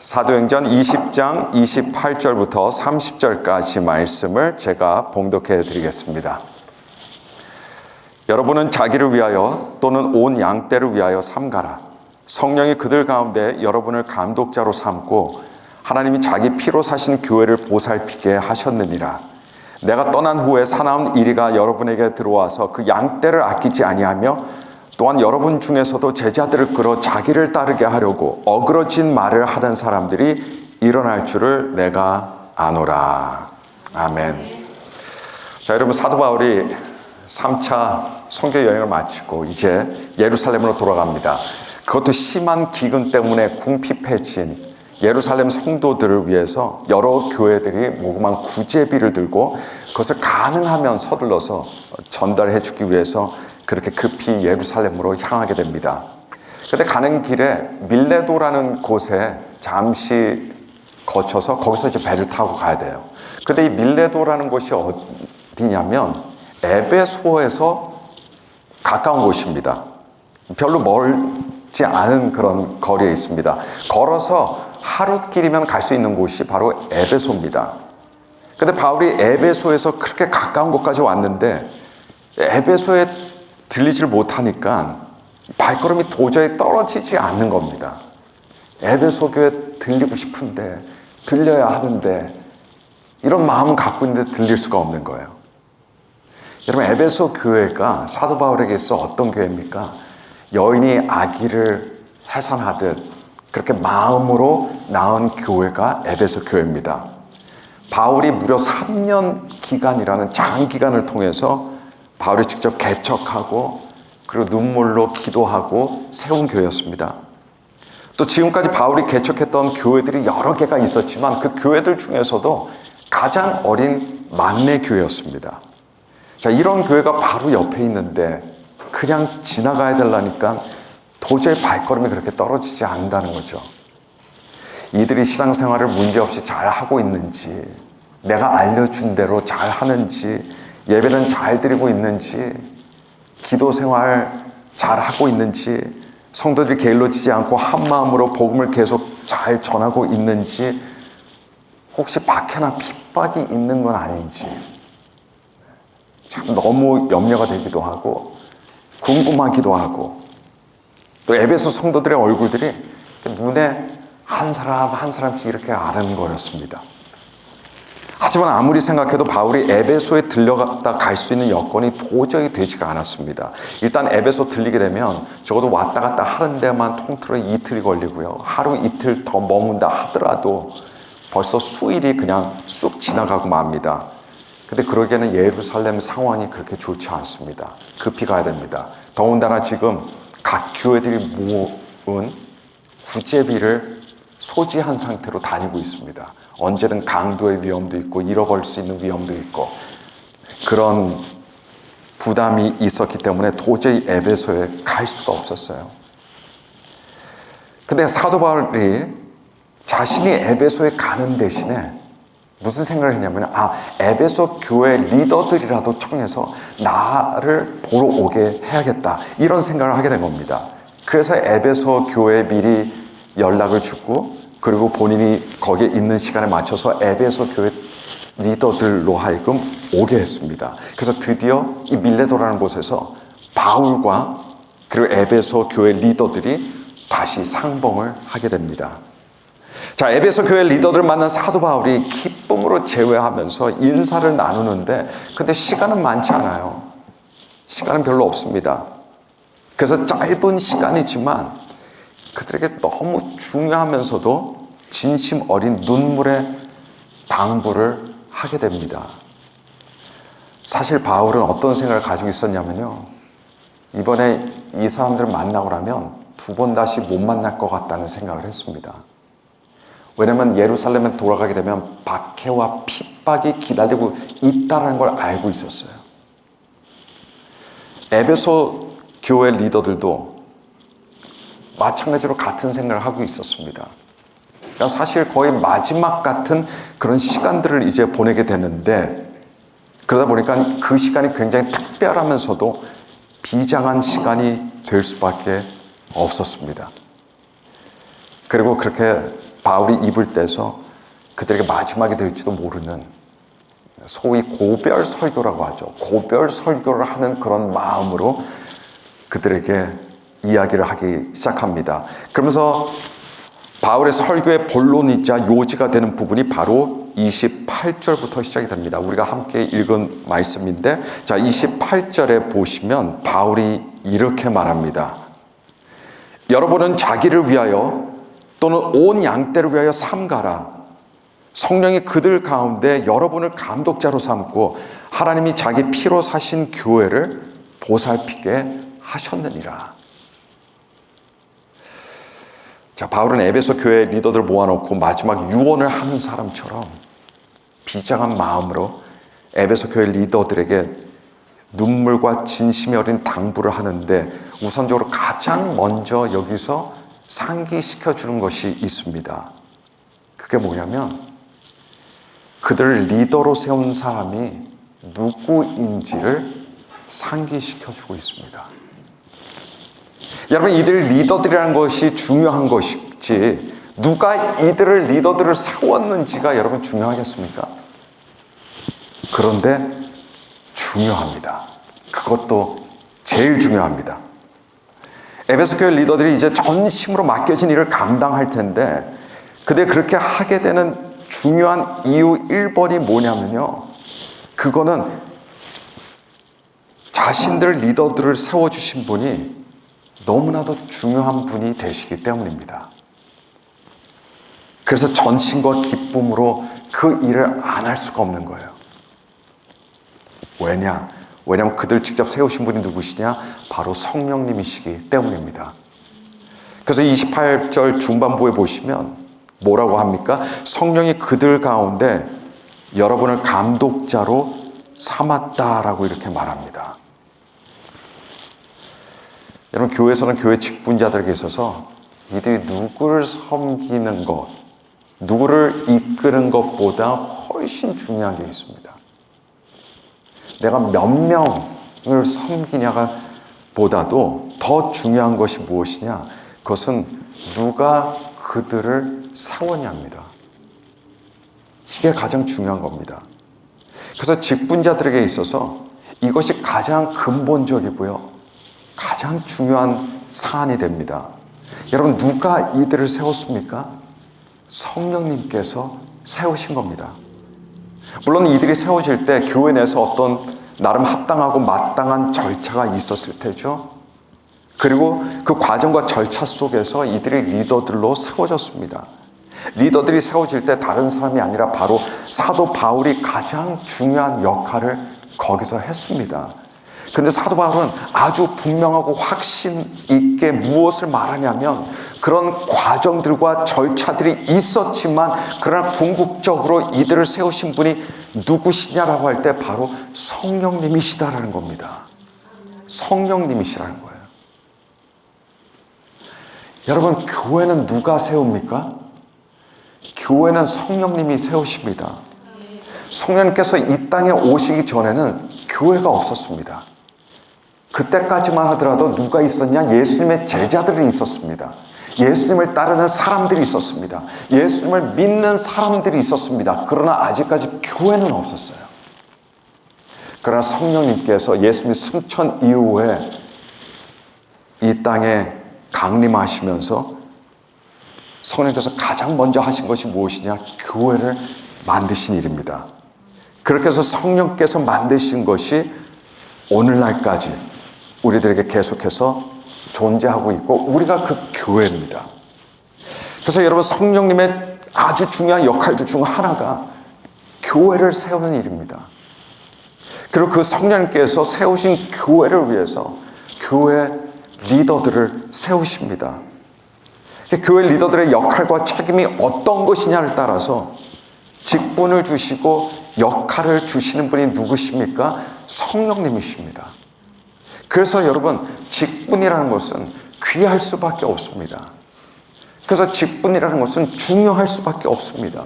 사도행전 20장 28절부터 30절까지 말씀을 제가 봉독해 드리겠습니다. 여러분은 자기를 위하여 또는 온 양떼를 위하여 삼가라. 성령이 그들 가운데 여러분을 감독자로 삼고 하나님이 자기 피로 사신 교회를 보살피게 하셨느니라. 내가 떠난 후에 사나운 이리가 여러분에게 들어와서 그 양떼를 아끼지 아니하며 또한 여러분 중에서도 제자들을 끌어 자기를 따르게 하려고 어그러진 말을 하던 사람들이 일어날 줄을 내가 아노라. 아멘. 자, 여러분, 사도 바울이 3차 선교 여행을 마치고 이제 예루살렘으로 돌아갑니다. 그것도 심한 기근 때문에 궁핍해진 예루살렘 성도들을 위해서 여러 교회들이 모금한 구제비를 들고 그것을 가능하면 서둘러서 전달해 주기 위해서 그렇게 급히 예루살렘으로 향하게 됩니다. 그런데 가는 길에 밀레도라는 곳에 잠시 거쳐서 거기서 이제 배를 타고 가야 돼요. 그런데 이 밀레도라는 곳이 어디냐면 에베소에서 가까운 곳입니다. 별로 멀지 않은 그런 거리에 있습니다. 걸어서 하루길이면 갈 수 있는 곳이 바로 에베소입니다. 그런데 바울이 에베소에서 그렇게 가까운 곳까지 왔는데 에베소에 들리질 못하니까 발걸음이 도저히 떨어지지 않는 겁니다. 에베소 교회 들리고 싶은데, 들려야 하는데 이런 마음은 갖고 있는데 들릴 수가 없는 거예요. 여러분, 에베소 교회가 사도 바울에게 있어 어떤 교회입니까? 여인이 아기를 해산하듯 그렇게 마음으로 낳은 교회가 에베소 교회입니다. 바울이 무려 3년 기간이라는 장기간을 통해서 바울이 직접 개척하고 그리고 눈물로 기도하고 세운 교회였습니다. 또 지금까지 바울이 개척했던 교회들이 여러 개가 있었지만 그 교회들 중에서도 가장 어린 막내 교회였습니다. 자, 이런 교회가 바로 옆에 있는데 그냥 지나가야 되려니까 도저히 발걸음이 그렇게 떨어지지 않는다는 거죠. 이들이 신앙생활을 문제없이 잘 하고 있는지, 내가 알려준 대로 잘 하는지, 예배는 잘 드리고 있는지, 기도 생활 잘 하고 있는지, 성도들이 게을러지지 않고 한 마음으로 복음을 계속 잘 전하고 있는지, 혹시 박해나 핍박이 있는 건 아닌지 참 너무 염려가 되기도 하고 궁금하기도 하고, 또 에베소 성도들의 얼굴들이 눈에 한 사람 한 사람씩 이렇게 아른거렸습니다. 하지만 아무리 생각해도 바울이 에베소에 들려갔다 갈 수 있는 여건이 도저히 되지가 않았습니다. 일단 에베소 들리게 되면 적어도 왔다 갔다 하는 데만 통틀어 이틀이 걸리고요. 하루 이틀 더 머문다 하더라도 벌써 수일이 그냥 쑥 지나가고 맙니다. 근데 그러기에는 예루살렘 상황이 그렇게 좋지 않습니다. 급히 가야 됩니다. 더군다나 지금 각 교회들이 모은 구제비를 소지한 상태로 다니고 있습니다. 언제든 강도의 위험도 있고 잃어버릴 수 있는 위험도 있고 그런 부담이 있었기 때문에 도저히 에베소에 갈 수가 없었어요. 근데 사도 바울이 자신이 에베소에 가는 대신에 무슨 생각을 했냐면 에베소 교회 리더들이라도 청해서 나를 보러 오게 해야겠다, 이런 생각을 하게 된 겁니다. 그래서 에베소 교회에 미리 연락을 주고 그리고 본인이 거기에 있는 시간에 맞춰서 에베소 교회 리더들로 하여금 오게 했습니다. 그래서 드디어 이 밀레도라는 곳에서 바울과 그리고 에베소 교회 리더들이 다시 상봉을 하게 됩니다. 자, 에베소 교회 리더들 만난 사도 바울이 기쁨으로 제외하면서 인사를 나누는데 근데 시간은 많지 않아요. 시간은 별로 없습니다. 그래서 짧은 시간이지만 그들에게 너무 중요하면서도 진심 어린 눈물의 당부를 하게 됩니다. 사실 바울은 어떤 생각을 가지고 있었냐면요, 이번에 이 사람들을 만나고 나면 두 번 다시 못 만날 것 같다는 생각을 했습니다. 왜냐하면 예루살렘에 돌아가게 되면 박해와 핍박이 기다리고 있다는 걸 알고 있었어요. 에베소 교회 리더들도 마찬가지로 같은 생각을 하고 있었습니다. 그러니까 사실 거의 마지막 같은 그런 시간들을 이제 보내게 되는데, 그러다 보니까 그 시간이 굉장히 특별하면서도 비장한 시간이 될 수밖에 없었습니다. 그리고 그렇게 바울이 입을 떼서 그들에게 마지막이 될지도 모르는 소위 고별 설교라고 하죠. 고별 설교를 하는 그런 마음으로 그들에게 이야기를 하기 시작합니다. 그러면서 바울의 설교의 본론이자 요지가 되는 부분이 바로 28절부터 시작이 됩니다. 우리가 함께 읽은 말씀인데, 자, 28절에 보시면 바울이 이렇게 말합니다. 여러분은 자기를 위하여 또는 온 양떼를 위하여 삼가라. 성령이 그들 가운데 여러분을 감독자로 삼고 하나님이 자기 피로 사신 교회를 보살피게 하셨느니라. 자, 바울은 에베소 교회 리더들 모아놓고 마지막 유언을 하는 사람처럼 비장한 마음으로 에베소 교회 리더들에게 눈물과 진심이 어린 당부를 하는데, 우선적으로 가장 먼저 여기서 상기시켜 주는 것이 있습니다. 그게 뭐냐면 그들을 리더로 세운 사람이 누구인지를 상기시켜 주고 있습니다. 여러분, 이들 리더들이라는 것이 중요한 것이지 누가 이들을 리더들을 세웠는지가 여러분 중요하겠습니까? 그런데 중요합니다. 그것도 제일 중요합니다. 에베소 교회 리더들이 이제 전심으로 맡겨진 일을 감당할 텐데, 그들이 그렇게 하게 되는 중요한 이유 1번이 뭐냐면요, 그거는 자신들 리더들을 세워주신 분이 너무나도 중요한 분이 되시기 때문입니다. 그래서 전심과 기쁨으로 그 일을 안 할 수가 없는 거예요. 왜냐하면 그들 직접 세우신 분이 누구시냐? 바로 성령님이시기 때문입니다. 그래서 28절 중반부에 보시면 뭐라고 합니까? 성령이 그들 가운데 여러분을 감독자로 삼았다라고 이렇게 말합니다. 여러분, 교회에서는 교회 직분자들에게 있어서 이들이 누구를 섬기는 것, 누구를 이끄는 것보다 훨씬 중요한 게 있습니다. 내가 몇 명을 섬기냐가 보다도 더 중요한 것이 무엇이냐? 그것은 누가 그들을 세웠냐입니다. 이게 가장 중요한 겁니다. 그래서 직분자들에게 있어서 이것이 가장 근본적이고요, 가장 중요한 사안이 됩니다. 여러분, 누가 이들을 세웠습니까? 성령님께서 세우신 겁니다. 물론 이들이 세워질 때 교회 내에서 어떤 나름 합당하고 마땅한 절차가 있었을 테죠. 그리고 그 과정과 절차 속에서 이들이 리더들로 세워졌습니다. 리더들이 세워질 때 다른 사람이 아니라 바로 사도 바울이 가장 중요한 역할을 거기서 했습니다. 근데 사도 바울은 아주 분명하고 확신 있게 무엇을 말하냐면, 그런 과정들과 절차들이 있었지만 그러나 궁극적으로 이들을 세우신 분이 누구시냐라고 할 때 바로 성령님이시다라는 겁니다. 성령님이시라는 거예요. 여러분, 교회는 누가 세웁니까? 교회는 성령님이 세우십니다. 성령님께서 이 땅에 오시기 전에는 교회가 없었습니다. 그때까지만 하더라도 누가 있었냐? 예수님의 제자들이 있었습니다. 예수님을 따르는 사람들이 있었습니다. 예수님을 믿는 사람들이 있었습니다. 그러나 아직까지 교회는 없었어요. 그러나 성령님께서 예수님 승천 이후에 이 땅에 강림하시면서 성령께서 가장 먼저 하신 것이 무엇이냐? 교회를 만드신 일입니다. 그렇게 해서 성령께서 만드신 것이 오늘날까지 우리들에게 계속해서 존재하고 있고, 우리가 그 교회입니다. 그래서 여러분, 성령님의 아주 중요한 역할들 중 하나가 교회를 세우는 일입니다. 그리고 그 성령님께서 세우신 교회를 위해서 교회 리더들을 세우십니다. 교회 리더들의 역할과 책임이 어떤 것이냐를 따라서 직분을 주시고 역할을 주시는 분이 누구십니까? 성령님이십니다. 그래서 여러분, 직분이라는 것은 귀할 수밖에 없습니다. 그래서 직분이라는 것은 중요할 수밖에 없습니다.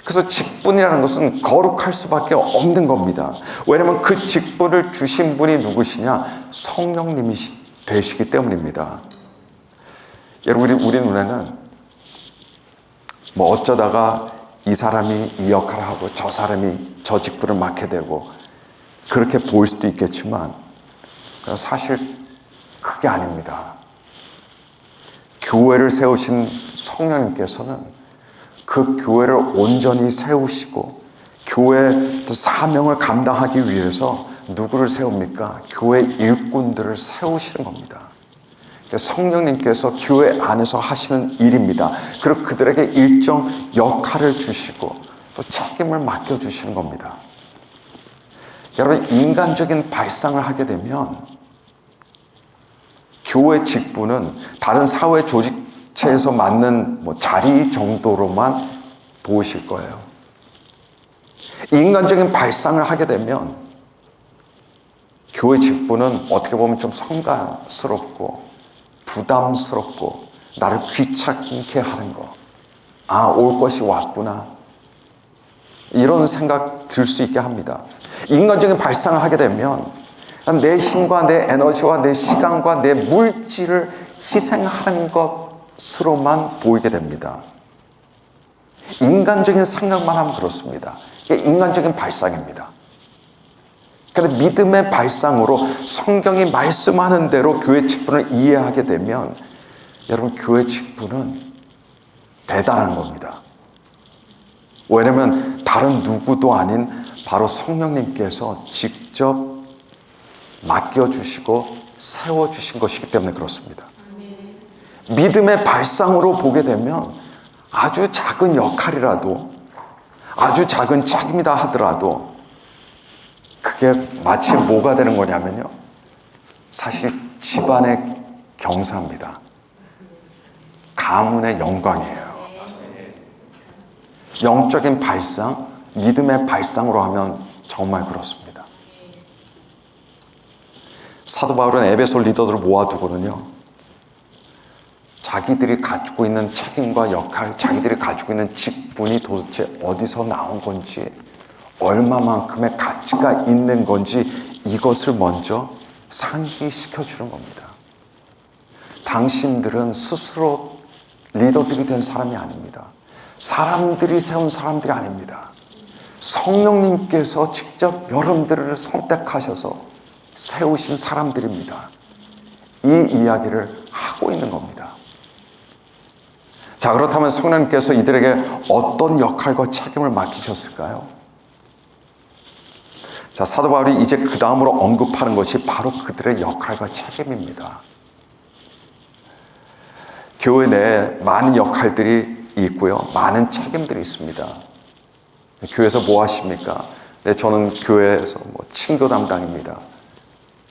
그래서 직분이라는 것은 거룩할 수밖에 없는 겁니다. 왜냐하면 그 직분을 주신 분이 누구시냐? 성령님이 되시기 때문입니다. 여러분, 우리 눈에는 뭐 어쩌다가 이 사람이 이 역할을 하고 저 사람이 저 직분을 맡게 되고 그렇게 보일 수도 있겠지만 사실 그게 아닙니다. 교회를 세우신 성령님께서는 그 교회를 온전히 세우시고 교회의 사명을 감당하기 위해서 누구를 세웁니까? 교회 일꾼들을 세우시는 겁니다. 성령님께서 교회 안에서 하시는 일입니다. 그리고 그들에게 일정 역할을 주시고 또 책임을 맡겨주시는 겁니다. 여러분, 인간적인 발상을 하게 되면 교회 직분은 다른 사회 조직체에서 맡는 자리 정도로만 보이실 거예요. 인간적인 발상을 하게 되면 교회 직분은 어떻게 보면 좀 성가스럽고 부담스럽고 나를 귀찮게 하는 거. 아, 올 것이 왔구나. 이런 생각 들 수 있게 합니다. 인간적인 발상을 하게 되면 내 힘과 내 에너지와 내 시간과 내 물질을 희생하는 것으로만 보이게 됩니다. 인간적인 생각만 하면 그렇습니다. 이게 인간적인 발상입니다. 그런데 믿음의 발상으로 성경이 말씀하는 대로 교회 직분을 이해하게 되면 여러분, 교회 직분은 대단한 겁니다. 왜냐하면 다른 누구도 아닌 바로 성령님께서 직접 맡겨주시고 세워주신 것이기 때문에 그렇습니다. 믿음의 발상으로 보게 되면 아주 작은 역할이라도 아주 작은 책임이다 하더라도 그게 마치 뭐가 되는 거냐면요, 사실 집안의 경사입니다. 가문의 영광이에요. 영적인 발상, 믿음의 발상으로 하면 정말 그렇습니다. 사도 바울은 에베소 리더들을 모아두고는요, 자기들이 가지고 있는 책임과 역할, 자기들이 가지고 있는 직분이 도대체 어디서 나온 건지, 얼마만큼의 가치가 있는 건지 이것을 먼저 상기시켜 주는 겁니다. 당신들은 스스로 리더들이 된 사람이 아닙니다. 사람들이 세운 사람들이 아닙니다. 성령님께서 직접 여러분들을 선택하셔서 세우신 사람들입니다. 이 이야기를 하고 있는 겁니다. 자, 그렇다면 성령님께서 이들에게 어떤 역할과 책임을 맡기셨을까요? 자, 사도 바울이 이제 그 다음으로 언급하는 것이 바로 그들의 역할과 책임입니다. 교회 내에 많은 역할들이 있고요, 많은 책임들이 있습니다. 교회에서 뭐 하십니까? 네, 저는 교회에서 친교 담당입니다.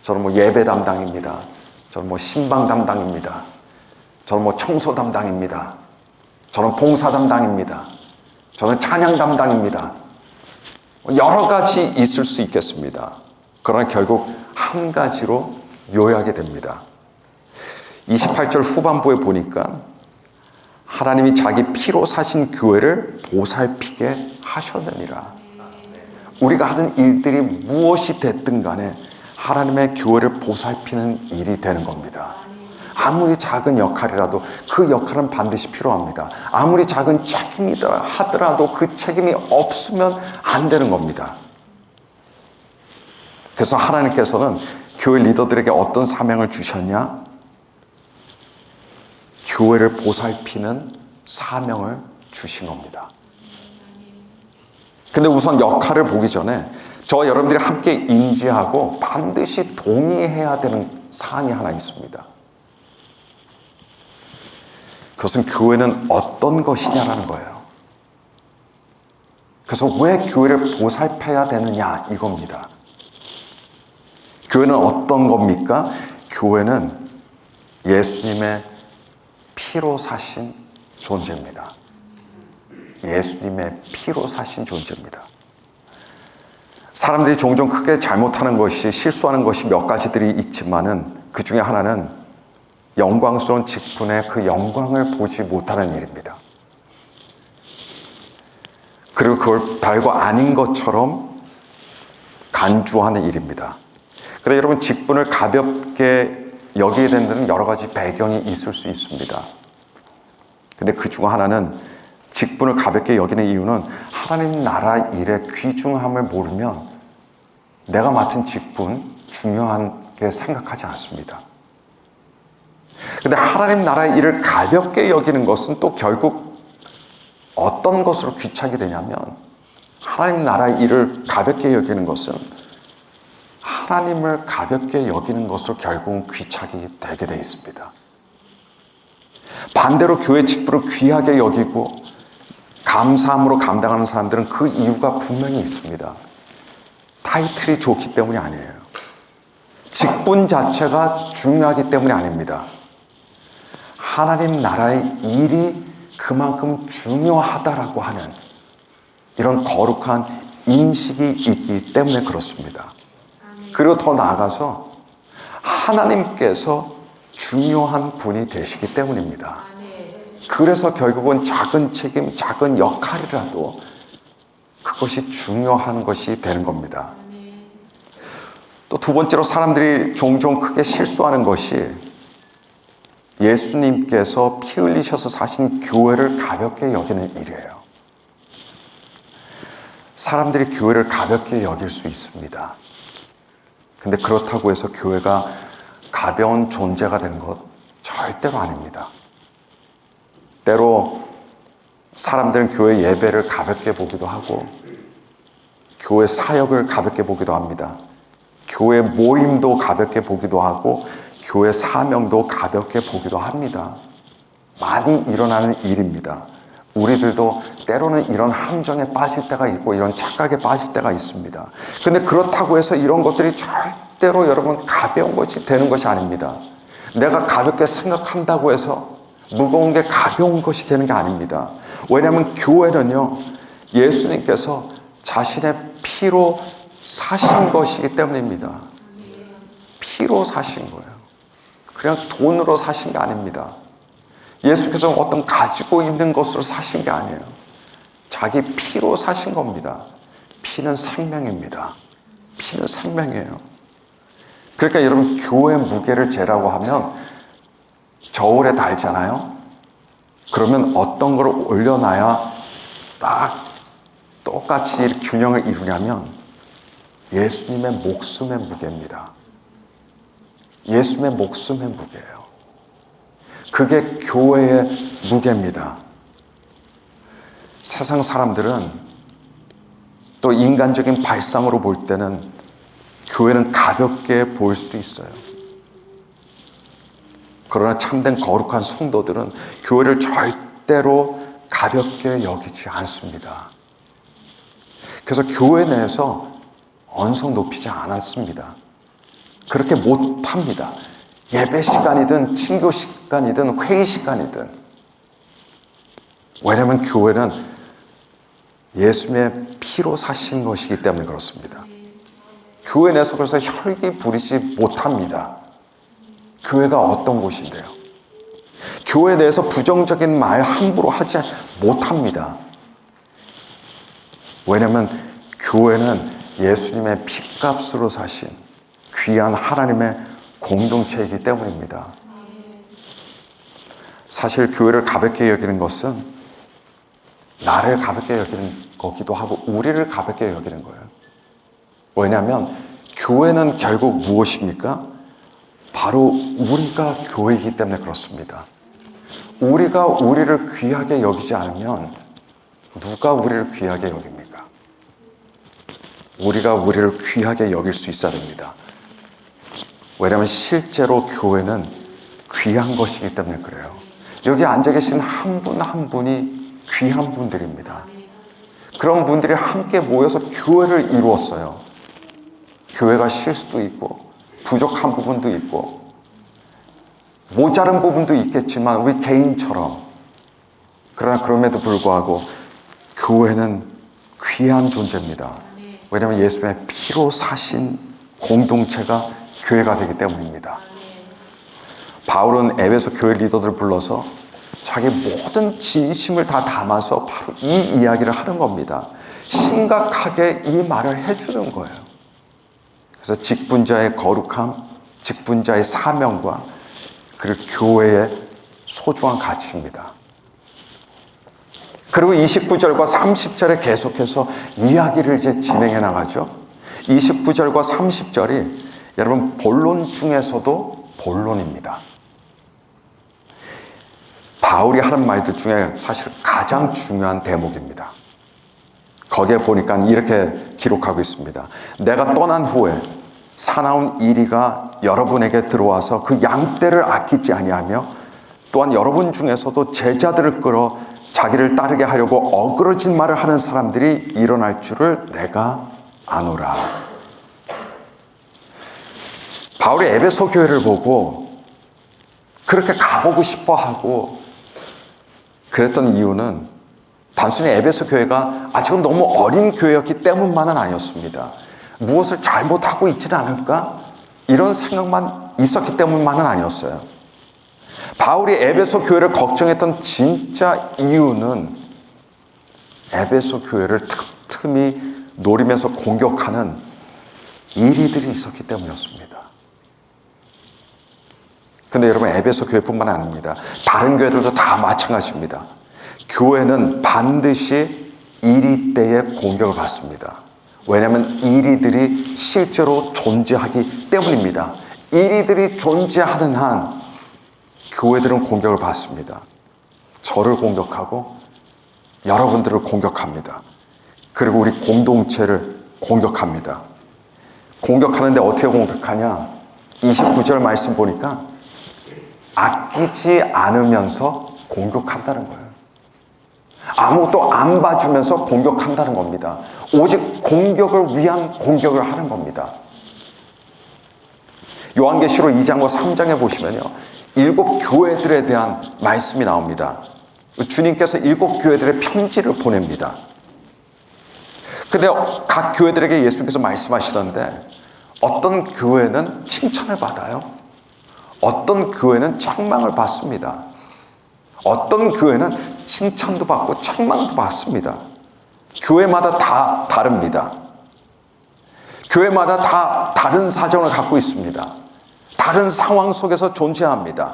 저는 예배 담당입니다. 저는 신방 담당입니다. 저는 청소 담당입니다. 저는 봉사 담당입니다. 저는 찬양 담당입니다. 여러 가지 있을 수 있겠습니다. 그러나 결국 한 가지로 요약이 됩니다. 28절 후반부에 보니까 하나님이 자기 피로 사신 교회를 보살피게 하셨느니라. 우리가 하는 일들이 무엇이 됐든 간에 하나님의 교회를 보살피는 일이 되는 겁니다. 아무리 작은 역할이라도 그 역할은 반드시 필요합니다. 아무리 작은 책임이라 하더라도 그 책임이 없으면 안 되는 겁니다. 그래서 하나님께서는 교회 리더들에게 어떤 사명을 주셨냐? 교회를 보살피는 사명을 주신 겁니다. 근데 우선 역할을 보기 전에 저와 여러분들이 함께 인지하고 반드시 동의해야 되는 사항이 하나 있습니다. 그것은 교회는 어떤 것이냐라는 거예요. 그래서 왜 교회를 보살펴야 되느냐 이겁니다. 교회는 어떤 겁니까? 교회는 예수님의 피로 사신 존재입니다. 예수님의 피로 사신 존재입니다. 사람들이 종종 크게 잘못하는 것이, 실수하는 것이 몇 가지들이 있지만은 그 중에 하나는 영광스러운 직분의 그 영광을 보지 못하는 일입니다. 그리고 그걸 별거 아닌 것처럼 간주하는 일입니다. 그래서 여러분, 직분을 가볍게 여기게 되는 데는 여러 가지 배경이 있을 수 있습니다. 근데 그 중 하나는 직분을 가볍게 여기는 이유는 하나님 나라 일의 귀중함을 모르면 내가 맡은 직분 중요하게 생각하지 않습니다. 그런데 하나님 나라의 일을 가볍게 여기는 것은 또 결국 어떤 것으로 귀착이 되냐면, 하나님 나라의 일을 가볍게 여기는 것은 하나님을 가볍게 여기는 것으로 결국은 귀착이 되게 돼 있습니다. 반대로 교회 직분을 귀하게 여기고 감사함으로 감당하는 사람들은 그 이유가 분명히 있습니다. 타이틀이 좋기 때문이 아니에요. 직분 자체가 중요하기 때문이 아닙니다. 하나님 나라의 일이 그만큼 중요하다라고 하는 이런 거룩한 인식이 있기 때문에 그렇습니다. 그리고 더 나아가서 하나님께서 중요한 분이 되시기 때문입니다. 그래서 결국은 작은 책임, 작은 역할이라도 그것이 중요한 것이 되는 겁니다. 또 두 번째로 사람들이 종종 크게 실수하는 것이 예수님께서 피 흘리셔서 사신 교회를 가볍게 여기는 일이에요. 사람들이 교회를 가볍게 여길 수 있습니다. 근데 그렇다고 해서 교회가 가벼운 존재가 되는 것 절대로 아닙니다. 때로 사람들은 교회 예배를 가볍게 보기도 하고 교회 사역을 가볍게 보기도 합니다. 교회 모임도 가볍게 보기도 하고 교회 사명도 가볍게 보기도 합니다. 많이 일어나는 일입니다. 우리들도 때로는 이런 함정에 빠질 때가 있고 이런 착각에 빠질 때가 있습니다. 근데 그렇다고 해서 이런 것들이 절대로 여러분 가벼운 것이 되는 것이 아닙니다. 내가 가볍게 생각한다고 해서 무거운 게 가벼운 것이 되는 게 아닙니다. 왜냐하면 교회는요, 예수님께서 자신의 피로 사신 것이기 때문입니다. 피로 사신 거예요. 그냥 돈으로 사신 게 아닙니다. 예수께서 어떤 가지고 있는 것으로 사신 게 아니에요. 자기 피로 사신 겁니다. 피는 생명입니다. 피는 생명이에요. 그러니까 여러분, 교회 무게를 재라고 하면 저울에 달잖아요. 그러면 어떤 걸 올려놔야 딱 똑같이 균형을 이루냐면 예수님의 목숨의 무게입니다. 예수님의 목숨의 무게예요. 그게 교회의 무게입니다. 세상 사람들은 또 인간적인 발상으로 볼 때는 교회는 가볍게 보일 수도 있어요. 그러나 참된 거룩한 성도들은 교회를 절대로 가볍게 여기지 않습니다. 그래서 교회 내에서 언성 높이지 않았습니다. 그렇게 못합니다. 예배 시간이든 친교 시간이든 회의 시간이든. 왜냐하면 교회는 예수님의 피로 사신 것이기 때문에 그렇습니다. 교회 내에서 그래서 혈기 부리지 못합니다. 교회가 어떤 곳인데요? 교회에 대해서 부정적인 말 함부로 하지 못합니다. 왜냐하면 교회는 예수님의 피값으로 사신 귀한 하나님의 공동체이기 때문입니다. 사실 교회를 가볍게 여기는 것은 나를 가볍게 여기는 거기도 하고 우리를 가볍게 여기는 거예요. 왜냐하면 교회는 결국 무엇입니까? 바로 우리가 교회이기 때문에 그렇습니다. 우리가 우리를 귀하게 여기지 않으면 누가 우리를 귀하게 여깁니까? 우리가 우리를 귀하게 여길 수 있어야 됩니다. 왜냐하면 실제로 교회는 귀한 것이기 때문에 그래요. 여기 앉아 계신 한 분 한 분이 귀한 분들입니다. 그런 분들이 함께 모여서 교회를 이루었어요. 교회가 실수도 있고 부족한 부분도 있고 모자른 부분도 있겠지만 우리 개인처럼, 그러나 그럼에도 불구하고 교회는 귀한 존재입니다. 왜냐하면 예수의 피로 사신 공동체가 교회가 되기 때문입니다. 바울은 에베소 교회 리더들을 불러서 자기 모든 진심을 다 담아서 바로 이 이야기를 하는 겁니다. 심각하게 이 말을 해주는 거예요. 그래서 직분자의 거룩함, 직분자의 사명과 그리고 교회의 소중한 가치입니다. 그리고 29절과 30절에 계속해서 이야기를 이제 진행해 나가죠. 29절과 30절이 여러분 본론 중에서도 본론입니다. 바울이 하는 말들 중에 사실 가장 중요한 대목입니다. 거기에 보니까 이렇게 기록하고 있습니다. 내가 떠난 후에 사나운 이리가 여러분에게 들어와서 그 양떼를 아끼지 아니하며 또한 여러분 중에서도 제자들을 끌어 자기를 따르게 하려고 어그러진 말을 하는 사람들이 일어날 줄을 내가 아노라. 바울이 에베소 교회를 보고 그렇게 가보고 싶어 하고 그랬던 이유는 단순히 에베소 교회가 아직은 너무 어린 교회였기 때문만은 아니었습니다. 무엇을 잘못하고 있지는 않을까? 이런 생각만 있었기 때문만은 아니었어요. 바울이 에베소 교회를 걱정했던 진짜 이유는 에베소 교회를 틈틈이 노리면서 공격하는 이리들이 있었기 때문이었습니다. 근데 여러분, 에베소 교회뿐만 아닙니다. 다른 교회들도 다 마찬가지입니다. 교회는 반드시 이리 때에 공격을 받습니다. 왜냐하면 이리들이 실제로 존재하기 때문입니다. 이리들이 존재하는 한 교회들은 공격을 받습니다. 저를 공격하고 여러분들을 공격합니다. 그리고 우리 공동체를 공격합니다. 공격하는데 어떻게 공격하냐? 29절 말씀 보니까 아끼지 않으면서 공격한다는 거예요. 아무것도 안 봐주면서 공격한다는 겁니다. 오직 공격을 위한 공격을 하는 겁니다. 요한계시록 2장과 3장에 보시면요, 7 교회들에 대한 말씀이 나옵니다. 주님께서 7 교회들의 편지를 보냅니다. 근데 각 교회들에게 예수님께서 말씀하시던데 어떤 교회는 칭찬을 받아요. 어떤 교회는 책망을 받습니다. 어떤 교회는 칭찬도 받고 책망도 받습니다. 교회마다 다 다릅니다. 교회마다 다 다른 사정을 갖고 있습니다. 다른 상황 속에서 존재합니다.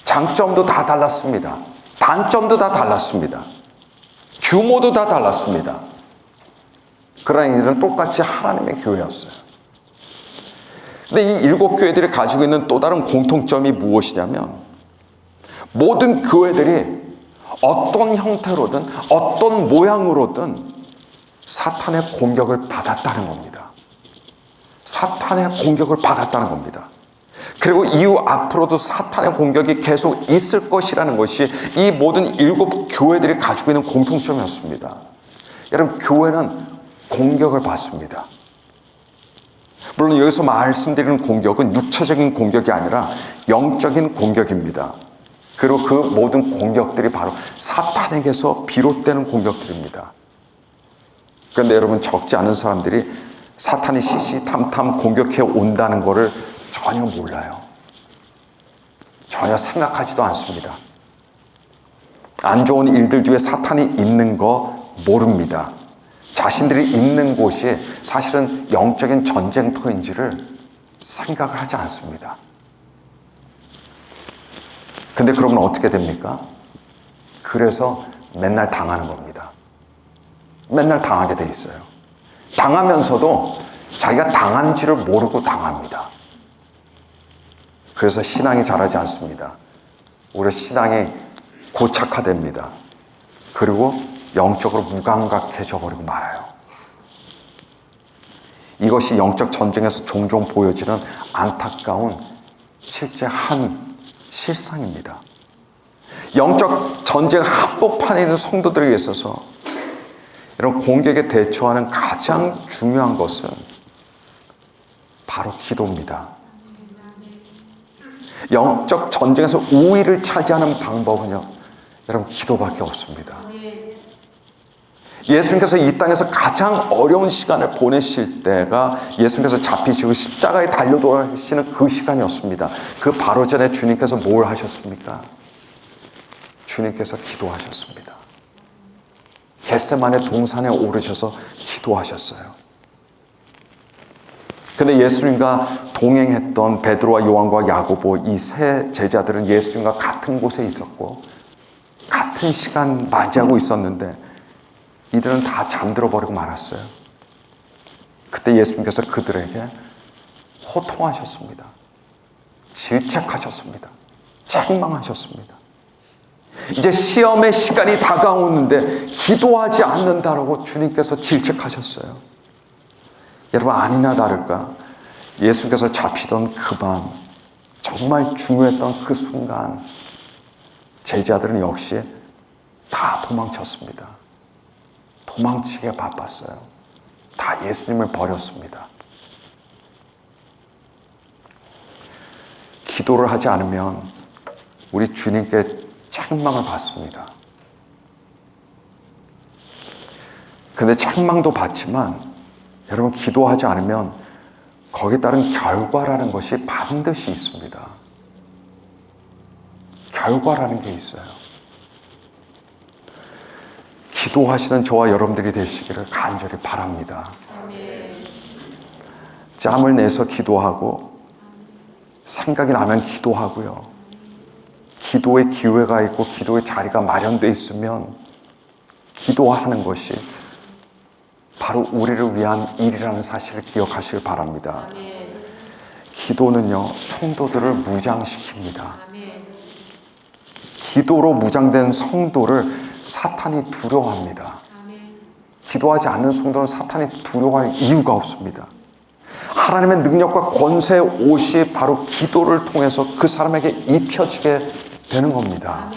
장점도 다 달랐습니다. 단점도 다 달랐습니다. 규모도 다 달랐습니다. 그러나 이들은 똑같이 하나님의 교회였어요. 근데 이 7 교회들이 가지고 있는 또 다른 공통점이 무엇이냐면 모든 교회들이 어떤 형태로든 어떤 모양으로든 사탄의 공격을 받았다는 겁니다. 사탄의 공격을 받았다는 겁니다. 그리고 이후 앞으로도 사탄의 공격이 계속 있을 것이라는 것이 이 모든 7 교회들이 가지고 있는 공통점이었습니다. 여러분, 교회는 공격을 받습니다. 물론 여기서 말씀드리는 공격은 육체적인 공격이 아니라 영적인 공격입니다. 그리고 그 모든 공격들이 바로 사탄에게서 비롯되는 공격들입니다. 그런데 여러분, 적지 않은 사람들이 사탄이 시시탐탐 공격해 온다는 것을 전혀 몰라요. 전혀 생각하지도 않습니다. 안 좋은 일들 뒤에 사탄이 있는 거 모릅니다. 자신들이 있는 곳이 사실은 영적인 전쟁터인지를 생각을 하지 않습니다. 근데 그러면 어떻게 됩니까? 그래서 맨날 당하는 겁니다. 맨날 당하게 돼 있어요. 당하면서도 자기가 당한지를 모르고 당합니다. 그래서 신앙이 자라지 않습니다. 오히려 신앙이 고착화됩니다. 그리고 영적으로 무감각해져 버리고 말아요. 이것이 영적 전쟁에서 종종 보여지는 안타까운 실제 한 실상입니다. 영적 전쟁 한복판에 있는 성도들에게 있어서 이런 공격에 대처하는 가장 중요한 것은 바로 기도입니다. 영적 전쟁에서 우위를 차지하는 방법은요, 여러분, 기도밖에 없습니다. 예수님께서 이 땅에서 가장 어려운 시간을 보내실 때가 예수님께서 잡히시고 십자가에 달려 돌아가시는 그 시간이었습니다. 그 바로 전에 주님께서 뭘 하셨습니까? 주님께서 기도하셨습니다. 겟세마네 동산에 오르셔서 기도하셨어요. 근데 예수님과 동행했던 베드로와 요한과 야고보, 이 세 제자들은 예수님과 같은 곳에 있었고 같은 시간 맞이하고 있었는데 이들은 다 잠들어 버리고 말았어요. 그때 예수님께서 그들에게 호통하셨습니다. 질책하셨습니다. 책망하셨습니다. 이제 시험의 시간이 다가오는데 기도하지 않는다라고 주님께서 질책하셨어요. 여러분, 아니나 다를까 예수님께서 잡히던 그 밤, 정말 중요했던 그 순간 제자들은 역시 다 도망쳤습니다. 도망치게 바빴어요. 다 예수님을 버렸습니다. 기도를 하지 않으면 우리 주님께 책망을 받습니다. 근데 책망도 받지만 여러분, 기도하지 않으면 거기에 따른 결과라는 것이 반드시 있습니다. 결과라는 게 있어요. 기도하시는 저와 여러분들이 되시기를 간절히 바랍니다. 짬을 내서 기도하고 생각이 나면 기도하고요. 기도의 기회가 있고 기도의 자리가 마련되어 있으면 기도하는 것이 바로 우리를 위한 일이라는 사실을 기억하시길 바랍니다. 기도는요, 성도들을 무장시킵니다. 기도로 무장된 성도를 사탄이 두려워합니다. 기도하지 않는 성도는 사탄이 두려워할 이유가 없습니다. 하나님의 능력과 권세의 옷이 바로 기도를 통해서 그 사람에게 입혀지게 되는 겁니다.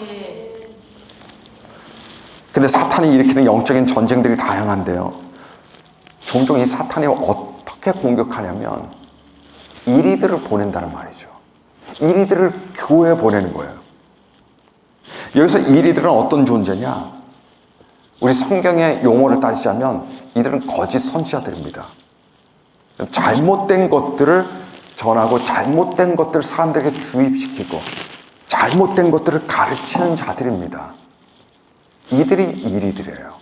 근데 사탄이 일으키는 영적인 전쟁들이 다양한데요, 종종 이 사탄이 어떻게 공격하냐면 이리들을 보낸다는 말이죠. 이리들을 교회에 보내는 거예요. 여기서 이리들은 어떤 존재냐? 우리 성경의 용어를 따지자면 이들은 거짓 선지자들입니다. 잘못된 것들을 전하고 잘못된 것들을 사람들에게 주입시키고 잘못된 것들을 가르치는 자들입니다. 이들이 이리들이에요.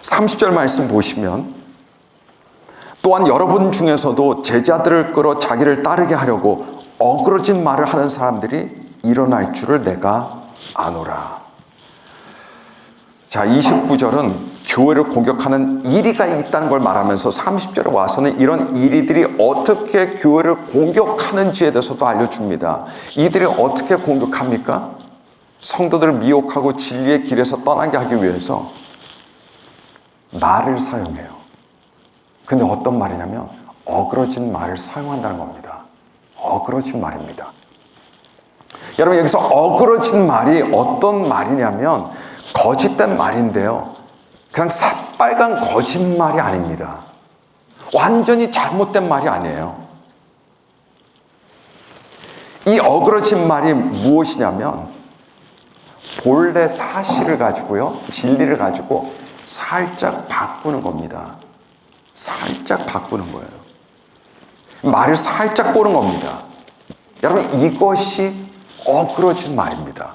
30절 말씀 보시면, 또한 여러분 중에서도 제자들을 끌어 자기를 따르게 하려고 어그러진 말을 하는 사람들이 일어날 줄을 내가 아노라. 자, 29절은 교회를 공격하는 이리가 있다는 걸 말하면서 30절에 와서는 이런 이리들이 어떻게 교회를 공격하는지에 대해서도 알려줍니다. 이들이 어떻게 공격합니까? 성도들을 미혹하고 진리의 길에서 떠나게 하기 위해서 말을 사용해요. 근데 어떤 말이냐면 어그러진 말을 사용한다는 겁니다. 어그러진 말입니다. 여러분, 여기서 어그러진 말이 어떤 말이냐면 거짓된 말인데요, 그냥 새빨간 거짓말이 아닙니다. 완전히 잘못된 말이 아니에요. 이 어그러진 말이 무엇이냐면 본래 사실을 가지고요, 진리를 가지고 살짝 바꾸는 겁니다. 살짝 바꾸는 거예요. 말을 살짝 꼬는 겁니다. 여러분, 이것이 어그러진 말입니다.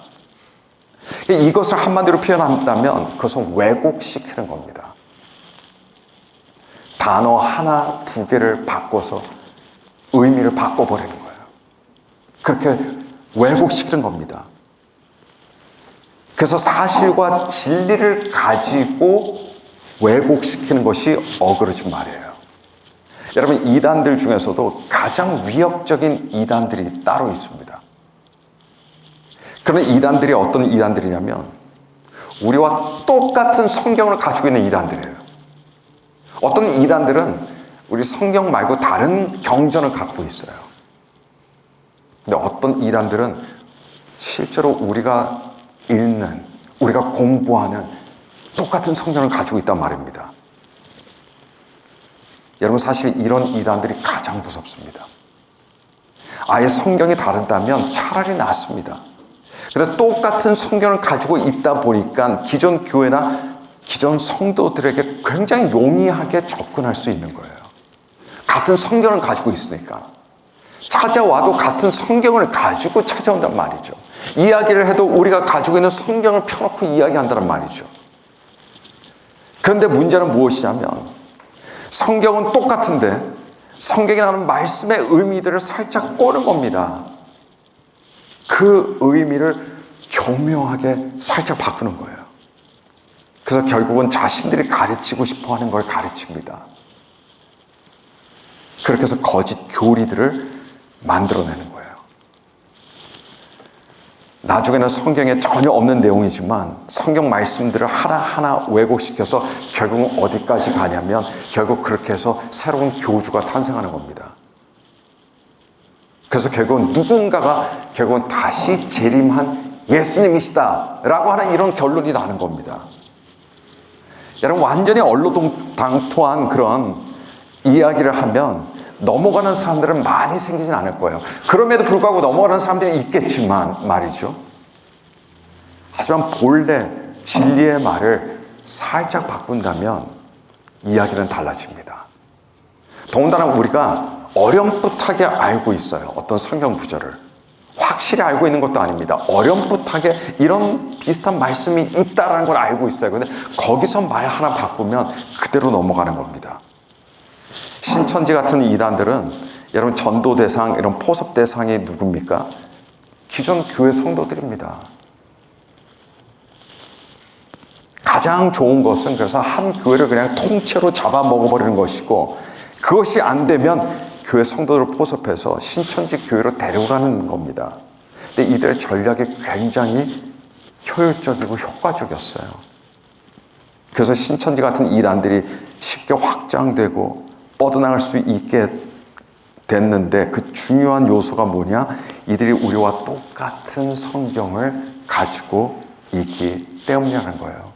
이것을 한마디로 표현한다면 그것은 왜곡시키는 겁니다. 단어 하나, 두 개를 바꿔서 의미를 바꿔버리는 거예요. 그렇게 왜곡시키는 겁니다. 그래서 사실과 진리를 가지고 왜곡시키는 것이 어그러진 말이에요. 여러분, 이단들 중에서도 가장 위협적인 이단들이 따로 있습니다. 그러면 이단들이 어떤 이단들이냐면 우리와 똑같은 성경을 가지고 있는 이단들이에요. 어떤 이단들은 우리 성경 말고 다른 경전을 갖고 있어요. 근데 어떤 이단들은 실제로 우리가 읽는, 우리가 공부하는 똑같은 성경을 가지고 있단 말입니다. 여러분, 사실 이런 이단들이 가장 무섭습니다. 아예 성경이 다르다면 차라리 낫습니다. 그런데 똑같은 성경을 가지고 있다 보니까 기존 교회나 기존 성도들에게 굉장히 용이하게 접근할 수 있는 거예요. 같은 성경을 가지고 있으니까. 찾아와도 같은 성경을 가지고 찾아온단 말이죠. 이야기를 해도 우리가 가지고 있는 성경을 펴놓고 이야기한다는 말이죠. 그런데 문제는 무엇이냐면 성경은 똑같은데 성경에 나오는 말씀의 의미들을 살짝 꼬는 겁니다. 그 의미를 교묘하게 살짝 바꾸는 거예요. 그래서 결국은 자신들이 가르치고 싶어 하는 걸 가르칩니다. 그렇게 해서 거짓 교리들을 만들어내는 거예요. 나중에는 성경에 전혀 없는 내용이지만 성경 말씀들을 하나하나 왜곡시켜서 결국은 어디까지 가냐면 결국 그렇게 해서 새로운 교주가 탄생하는 겁니다. 그래서 결국은 누군가가 결국은 다시 재림한 예수님이시다 라고 하는 이런 결론이 나는 겁니다. 여러분, 완전히 얼로당토한 그런 이야기를 하면 넘어가는 사람들은 많이 생기진 않을 거예요. 그럼에도 불구하고 넘어가는 사람들이 있겠지만 말이죠. 하지만 본래 진리의 말을 살짝 바꾼다면 이야기는 달라집니다. 더군다나 우리가 어렴풋하게 알고 있어요. 어떤 성경 구절을. 확실히 알고 있는 것도 아닙니다. 어렴풋하게 이런 비슷한 말씀이 있다는 걸 알고 있어요. 근데 거기서 말 하나 바꾸면 그대로 넘어가는 겁니다. 신천지 같은 이단들은 여러분 전도 대상, 이런 포섭 대상이 누굽니까? 기존 교회 성도들입니다. 가장 좋은 것은 그래서 한 교회를 그냥 통째로 잡아먹어버리는 것이고, 그것이 안 되면 교회 성도들을 포섭해서 신천지 교회로 데려가는 겁니다. 근데 이들의 전략이 굉장히 효율적이고 효과적이었어요. 그래서 신천지 같은 이단들이 쉽게 확장되고 뻗어나갈 수 있게 됐는데, 그 중요한 요소가 뭐냐? 이들이 우리와 똑같은 성경을 가지고 있기 때문이라는 거예요.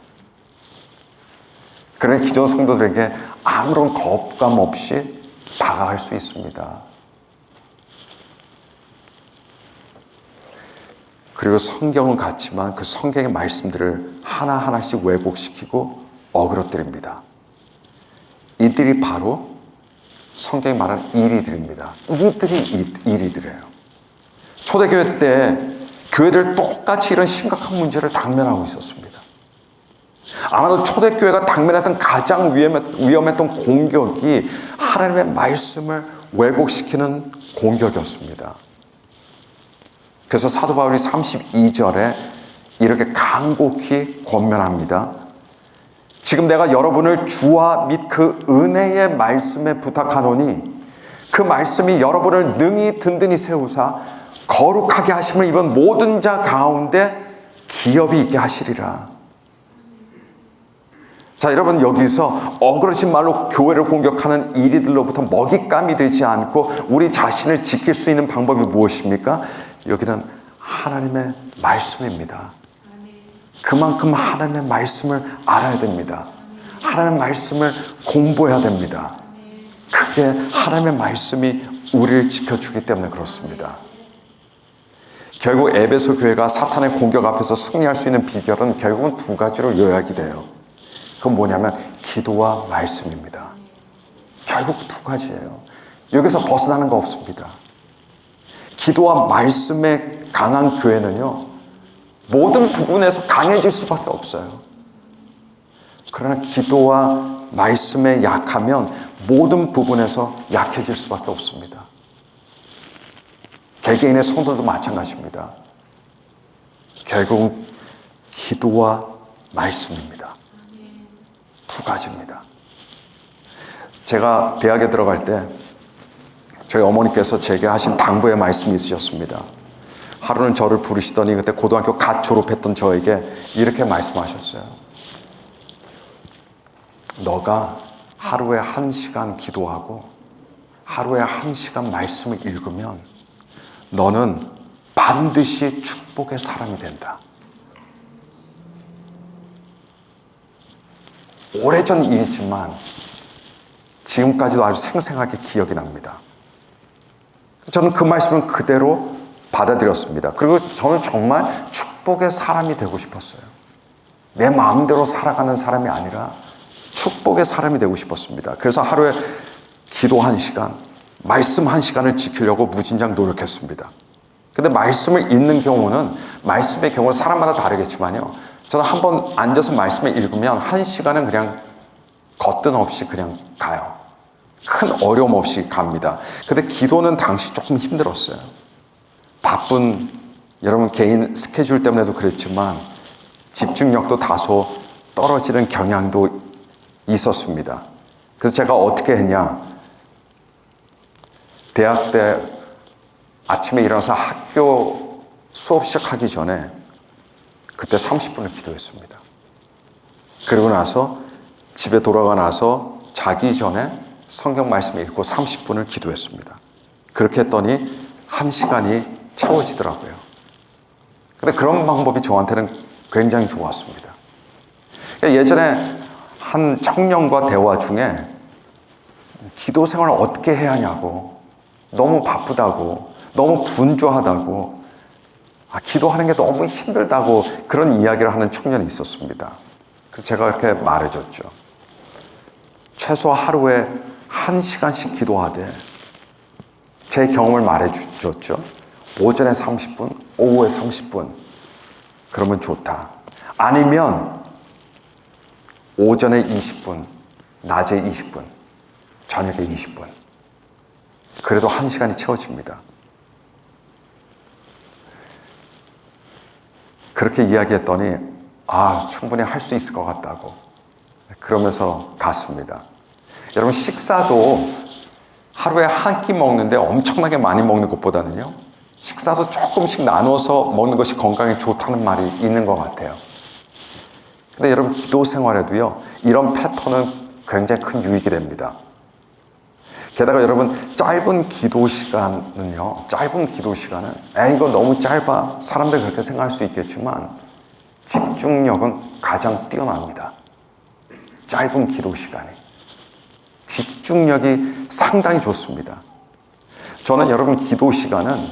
그러니 기존 성도들에게 아무런 거부감 없이 다가갈 수 있습니다. 그리고 성경은 같지만 그 성경의 말씀들을 하나하나씩 왜곡시키고 어그러뜨립니다. 이들이 바로 성경이 말하는 이리들입니다. 이들이 이리들이에요. 초대교회 때 교회들 똑같이 이런 심각한 문제를 당면하고 있었습니다. 아마도 초대교회가 당면했던 가장 위험했던 공격이 하나님의 말씀을 왜곡시키는 공격이었습니다. 그래서 사도 바울이 32절에 이렇게 간곡히 권면합니다. 지금 내가 여러분을 주와 및 그 은혜의 말씀에 부탁하노니 그 말씀이 여러분을 능히 든든히 세우사 거룩하게 하심을 입은 모든 자 가운데 기업이 있게 하시리라. 자, 여러분, 여기서 어그러진 말로 교회를 공격하는 이리들로부터 먹잇감이 되지 않고 우리 자신을 지킬 수 있는 방법이 무엇입니까? 여기는 하나님의 말씀입니다. 그만큼 하나님의 말씀을 알아야 됩니다. 하나님의 말씀을 공부해야 됩니다. 그게 하나님의 말씀이 우리를 지켜주기 때문에 그렇습니다. 결국 에베소 교회가 사탄의 공격 앞에서 승리할 수 있는 비결은 결국은 두 가지로 요약이 돼요. 그건 뭐냐면 기도와 말씀입니다. 결국 두 가지예요. 여기서 벗어나는 거 없습니다. 기도와 말씀에 강한 교회는요, 모든 부분에서 강해질 수밖에 없어요. 그러나 기도와 말씀에 약하면 모든 부분에서 약해질 수밖에 없습니다. 개개인의 성도도 마찬가지입니다. 결국은 기도와 말씀입니다. 두 가지입니다. 제가 대학에 들어갈 때 저희 어머니께서 제게 하신 당부의 말씀이 있으셨습니다. 하루는 저를 부르시더니 그때 고등학교 갓 졸업했던 저에게 이렇게 말씀하셨어요. 너가 하루에 1시간 기도하고 하루에 1시간 말씀을 읽으면 너는 반드시 축복의 사람이 된다. 오래전 일이지만 지금까지도 아주 생생하게 기억이 납니다. 저는 그 말씀을 그대로 받아들였습니다. 그리고 저는 정말 축복의 사람이 되고 싶었어요. 내 마음대로 살아가는 사람이 아니라 축복의 사람이 되고 싶었습니다. 그래서 하루에 기도 1시간, 말씀 1시간을 지키려고 무진장 노력했습니다. 근데 말씀을 읽는 경우는, 말씀의 경우는 사람마다 다르겠지만요, 저는 한번 앉아서 말씀을 읽으면 1시간은 그냥 거뜬 없이 그냥 가요. 큰 어려움 없이 갑니다. 근데 기도는 당시 조금 힘들었어요. 바쁜 여러분 개인 스케줄 때문에도 그랬지만 집중력도 다소 떨어지는 경향도 있었습니다. 그래서 제가 어떻게 했냐? 대학 때 아침에 일어나서 학교 수업 시작하기 전에 그때 30분을 기도했습니다. 그리고 나서 집에 돌아가 나서 자기 전에 성경 말씀 읽고 30분을 기도했습니다. 그렇게 했더니 1시간이 채워지더라고요. 근데 그런 방법이 저한테는 굉장히 좋았습니다. 예전에 한 청년과 대화 중에 기도 생활을 어떻게 해야 하냐고, 너무 바쁘다고, 너무 분주하다고, 기도하는 게 너무 힘들다고 그런 이야기를 하는 청년이 있었습니다. 그래서 제가 이렇게 말해줬죠. 최소 하루에 1시간씩 기도하되 제 경험을 말해줬죠. 오전에 30분, 오후에 30분 그러면 좋다. 아니면 오전에 20분, 낮에 20분, 저녁에 20분. 그래도 1시간이 채워집니다. 그렇게 이야기했더니 충분히 할 수 있을 것 같다고 그러면서 갔습니다. 여러분 식사도 하루에 한 끼 먹는데 엄청나게 많이 먹는 것보다는요, 식사도 조금씩 나눠서 먹는 것이 건강에 좋다는 말이 있는 것 같아요. 근데 여러분 기도 생활에도요, 이런 패턴은 굉장히 큰 유익이 됩니다. 게다가 여러분 짧은 기도 시간은 이거 너무 짧아, 사람들이 그렇게 생각할 수 있겠지만 집중력은 가장 뛰어납니다. 짧은 기도 시간이 집중력이 상당히 좋습니다. 저는 여러분 기도 시간은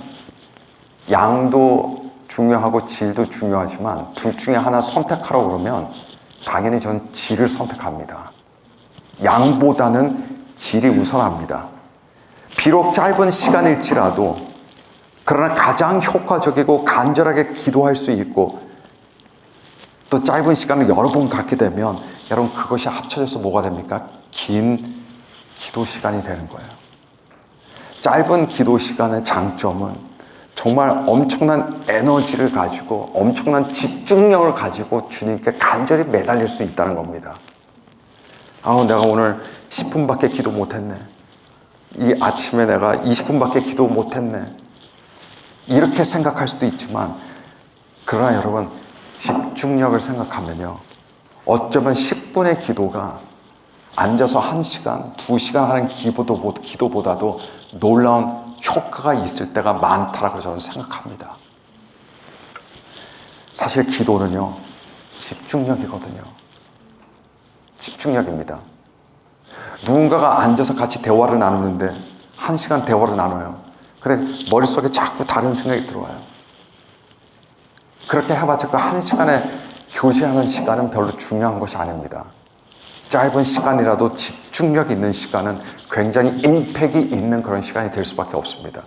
양도 중요하고 질도 중요하지만 둘 중에 하나 선택하라고 그러면 당연히 저는 질을 선택합니다. 양보다는 질이 우선합니다. 비록 짧은 시간일지라도 그러나 가장 효과적이고 간절하게 기도할 수 있고 또 짧은 시간을 여러 번 갖게 되면 여러분 그것이 합쳐져서 뭐가 됩니까? 긴 기도 시간이 되는 거예요. 짧은 기도 시간의 장점은 정말 엄청난 에너지를 가지고 엄청난 집중력을 가지고 주님께 간절히 매달릴 수 있다는 겁니다. 내가 오늘 10분밖에 기도 못했네. 이 아침에 내가 20분밖에 기도 못했네. 이렇게 생각할 수도 있지만 그러나 여러분 집중력을 생각하면요, 어쩌면 10분의 기도가 앉아서 1시간, 2시간 하는 기도보다도 놀라운 효과가 있을 때가 많다라고 저는 생각합니다. 사실 기도는요, 집중력이거든요. 집중력입니다. 누군가가 앉아서 같이 대화를 나누는데 1시간 대화를 나눠요. 근데 머릿속에 자꾸 다른 생각이 들어와요. 그렇게 해봤자 그 1시간에 교제하는 시간은 별로 중요한 것이 아닙니다. 짧은 시간이라도 집중력 있는 시간은 굉장히 임팩이 있는 그런 시간이 될 수밖에 없습니다.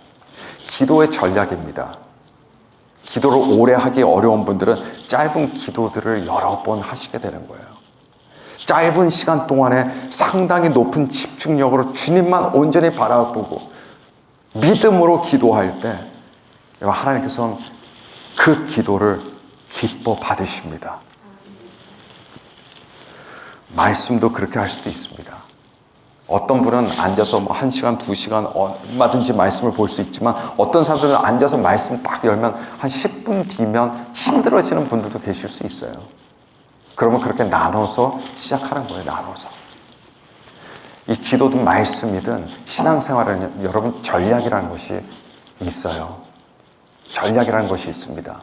기도의 전략입니다. 기도를 오래 하기 어려운 분들은 짧은 기도들을 여러 번 하시게 되는 거예요. 짧은 시간 동안에 상당히 높은 집중력으로 주님만 온전히 바라보고 믿음으로 기도할 때 하나님께서는 그 기도를 기뻐 받으십니다. 말씀도 그렇게 할 수도 있습니다. 어떤 분은 앉아서 1시간, 2시간 얼마든지 말씀을 볼 수 있지만 어떤 사람들은 앉아서 말씀 딱 열면 한 10분 뒤면 힘들어지는 분들도 계실 수 있어요. 그러면 그렇게 나눠서 시작하는 거예요. 나눠서. 이 기도든 말씀이든 신앙생활은 여러분 전략이라는 것이 있어요. 전략이라는 것이 있습니다.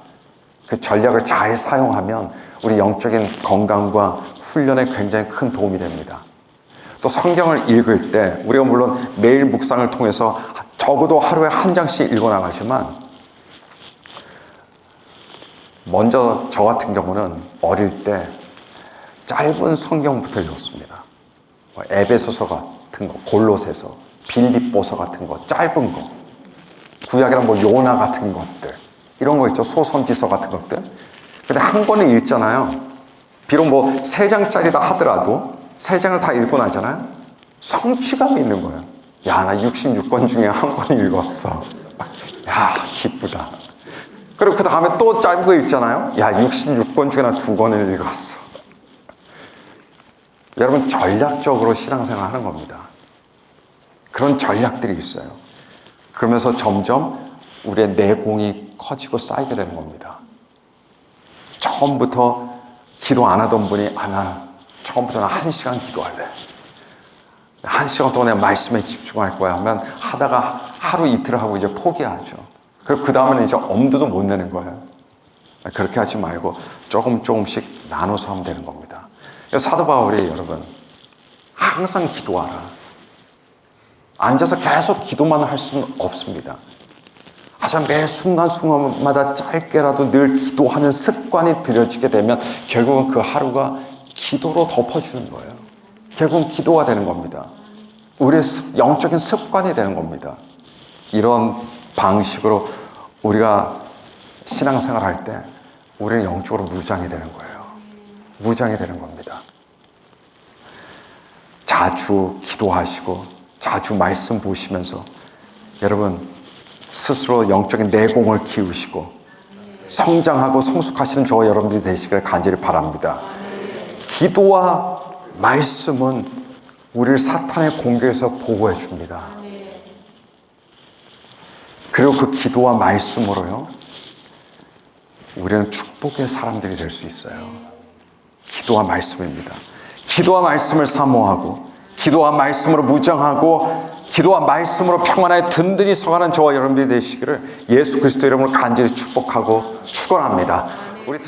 그 전략을 잘 사용하면 우리 영적인 건강과 훈련에 굉장히 큰 도움이 됩니다. 또 성경을 읽을 때 우리가 물론 매일 묵상을 통해서 적어도 하루에 한 장씩 읽어나가지만 먼저 저 같은 경우는 어릴 때 짧은 성경부터 읽었습니다. 에베소서 같은 거, 골로새서, 빌립보서 같은 거, 짧은 거. 구약이랑 요나 같은 것들. 이런 거 있죠. 소선지서 같은 것들. 근데 한 권을 읽잖아요. 비록 3장짜리다 하더라도 3장을 다 읽고 나잖아요. 성취감이 있는 거예요. 야, 나 66권 중에 한 권 읽었어. 야, 기쁘다. 그리고 그 다음에 또 짧은 거 읽잖아요. 야, 66권 중에 나 2권을 읽었어. 여러분, 전략적으로 신앙생활 하는 겁니다. 그런 전략들이 있어요. 그러면서 점점 우리의 내공이 커지고 쌓이게 되는 겁니다. 처음부터 기도 안 하던 분이, 나 처음부터 1시간 기도할래. 1시간 동안 내가 말씀에 집중할 거야 하면 하다가 하루 이틀 하고 이제 포기하죠. 그리고 그 다음에는 이제 엄두도 못 내는 거예요. 그렇게 하지 말고 조금씩 나눠서 하면 되는 겁니다. 사도 바울이 여러분, 항상 기도하라. 앉아서 계속 기도만 할 수는 없습니다. 하지만 매 순간순간마다 짧게라도 늘 기도하는 습관이 들여지게 되면 결국은 그 하루가 기도로 덮어주는 거예요. 결국은 기도가 되는 겁니다. 우리의 영적인 습관이 되는 겁니다. 이런 방식으로 우리가 신앙생활 할 때 우리는 영적으로 무장이 되는 거예요. 무장이 되는 겁니다. 자주 기도하시고 자주 말씀 보시면서 여러분 스스로 영적인 내공을 키우시고 성장하고 성숙하시는 저와 여러분들이 되시기를 간절히 바랍니다. 기도와 말씀은 우리를 사탄의 공격에서 보호해 줍니다. 그리고 그 기도와 말씀으로요, 우리는 축복의 사람들이 될 수 있어요. 기도와 말씀입니다. 기도와 말씀을 사모하고 기도와 말씀으로 무장하고 기도와 말씀으로 평안하여 든든히 서가는 저와 여러분들이 되시기를 예수 그리스도 이름으로 간절히 축복하고 축원합니다. 우리